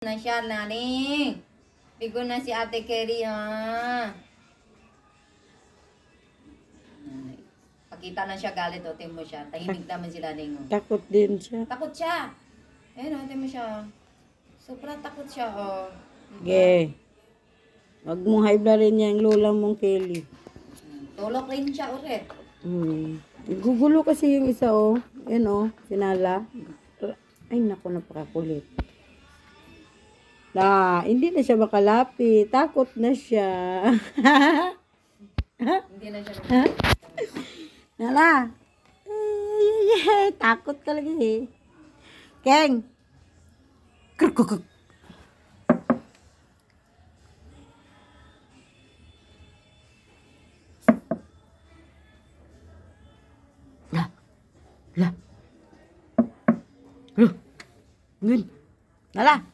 na siya, Laning. Bigo na si Ate Kerry, ha. Pakita na siya galit, o. Tingnan mo siya. Tahimik naman si Laning, o. Takot din siya. Takot siya. Ayun, o. Tingnan mo siya. Sobrang takot siya, o. Okay. Wag mong high-blood rin niya ang lola mong Kelly. Tulok rin siya ulit. Gugulo kasi yung isa, oh. Yan, oh. Sinala. Ay, naku, napakakulit. Hindi na siya makalapit. Takot na siya. Hindi na siya. Nala. Ay, takot talaga eh. Keng. Krukukuk. La. La. Ngun. Nala.